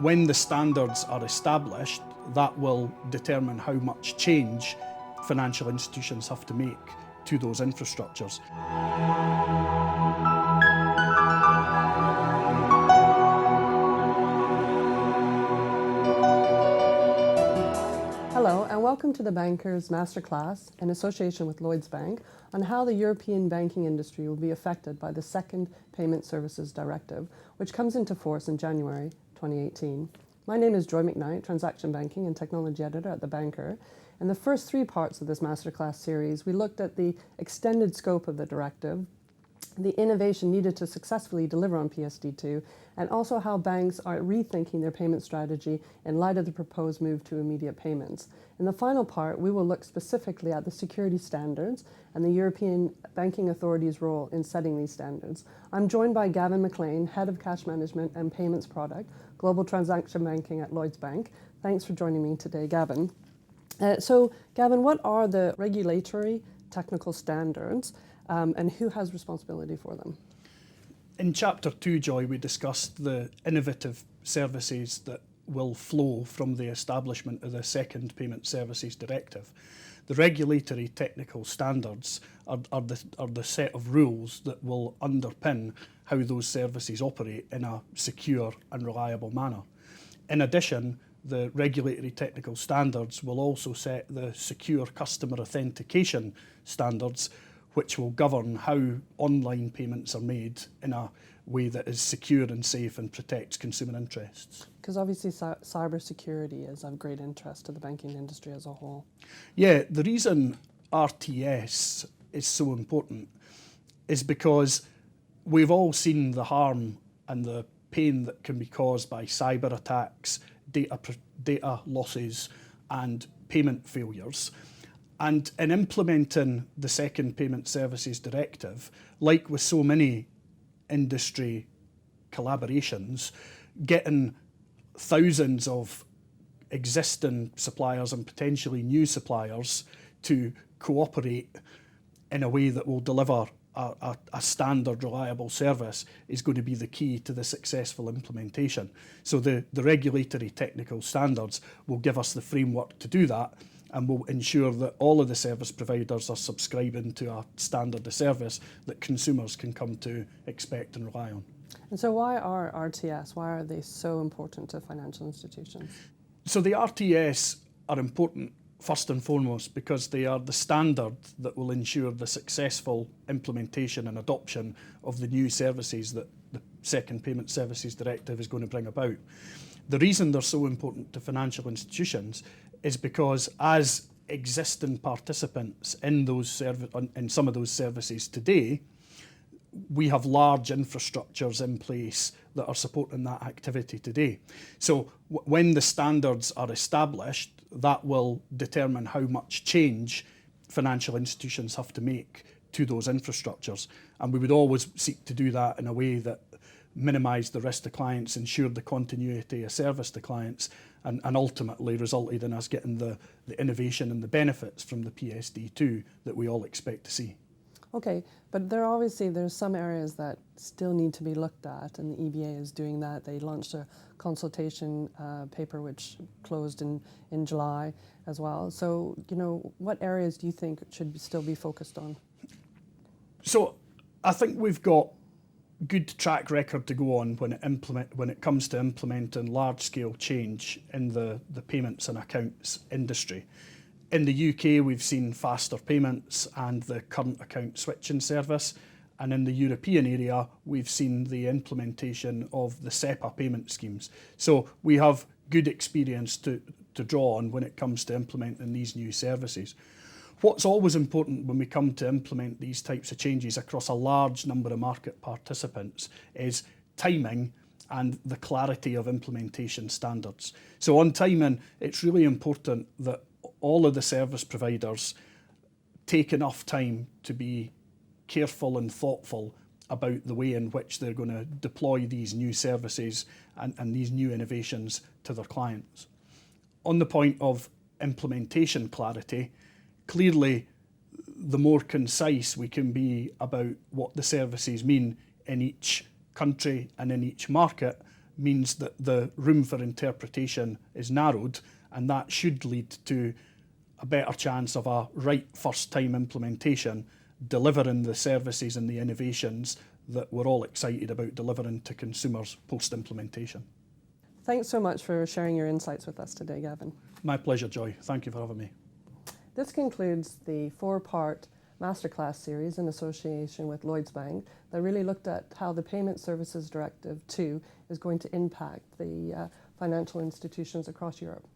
When the standards are established, that will determine how much change financial institutions have to make to those infrastructures. Hello and welcome to the Bankers Masterclass in association with Lloyds Bank on how the European banking industry will be affected by the second Payment Services Directive, which comes into force in January 2018. My name is Joy Macknight, Transaction Banking and Technology Editor at The Banker. In the first three parts of this Masterclass series, we looked at the extended scope of the directive, the innovation needed to successfully deliver on PSD2, and also how banks are rethinking their payment strategy in light of the proposed move to immediate payments. In the final part, we will look specifically at the security standards and the European Banking Authority's role in setting these standards. I'm joined by Gavin Maclean, Head of Cash Management and Payments Product, Global Transaction Banking at Lloyds Bank. Thanks for joining me today, Gavin. So, Gavin, what are the regulatory technical standards and who has responsibility for them? In Chapter 2, Joy, we discussed the innovative services that will flow from the establishment of the second Payment Services Directive. The regulatory technical standards are the set of rules that will underpin how those services operate in a secure and reliable manner. In addition, the regulatory technical standards will also set the secure customer authentication standards, which will govern how online payments are made in a way that is secure and safe and protects consumer interests. Because obviously cyber security is of great interest to the banking industry as a whole. Yeah, the reason RTS is so important is because we've all seen the harm and the pain that can be caused by cyber attacks, data losses and payment failures. And in implementing the second Payment Services Directive, like with so many industry collaborations, getting thousands of existing suppliers and potentially new suppliers to cooperate in a way that will deliver a standard, reliable service is going to be the key to the successful implementation. So the regulatory technical standards will give us the framework to do that and will ensure that all of the service providers are subscribing to a standard of service that consumers can come to expect and rely on. And so why are RTS, why are they so important to financial institutions? So the RTS are important first and foremost because they are the standard that will ensure the successful implementation and adoption of the new services that the second Payment Services Directive is going to bring about. The reason they're so important to financial institutions is because as existing participants in some of those services today, we have large infrastructures in place that are supporting that activity today. So when the standards are established, that will determine how much change financial institutions have to make to those infrastructures. And we would always seek to do that in a way that minimised the risk to clients, ensured the continuity of service to clients, and ultimately resulted in us getting the innovation and the benefits from the PSD2 that we all expect to see. Okay, but there's some areas that still need to be looked at, and the EBA is doing that. They launched a consultation paper which closed in July as well. So, what areas do you think should still be focused on? So, I think we've got good track record to go on when it comes to implementing large-scale change in the payments and accounts industry. In the UK, we've seen faster payments and the current account switching service. And in the European area, we've seen the implementation of the SEPA payment schemes. So we have good experience to draw on when it comes to implementing these new services. What's always important when we come to implement these types of changes across a large number of market participants is timing and the clarity of implementation standards. So on timing, it's really important that all of the service providers take enough time to be careful and thoughtful about the way in which they're going to deploy these new services and these new innovations to their clients. On the point of implementation clarity, clearly the more concise we can be about what the services mean in each country and in each market, means that the room for interpretation is narrowed, and that should lead to a better chance of a right first time implementation, delivering the services and the innovations that we're all excited about delivering to consumers post-implementation. Thanks so much for sharing your insights with us today, Gavin. My pleasure, Joy. Thank you for having me. This concludes the 4-part masterclass series in association with Lloyds Bank that really looked at how the Payment Services Directive 2 is going to impact the financial institutions across Europe.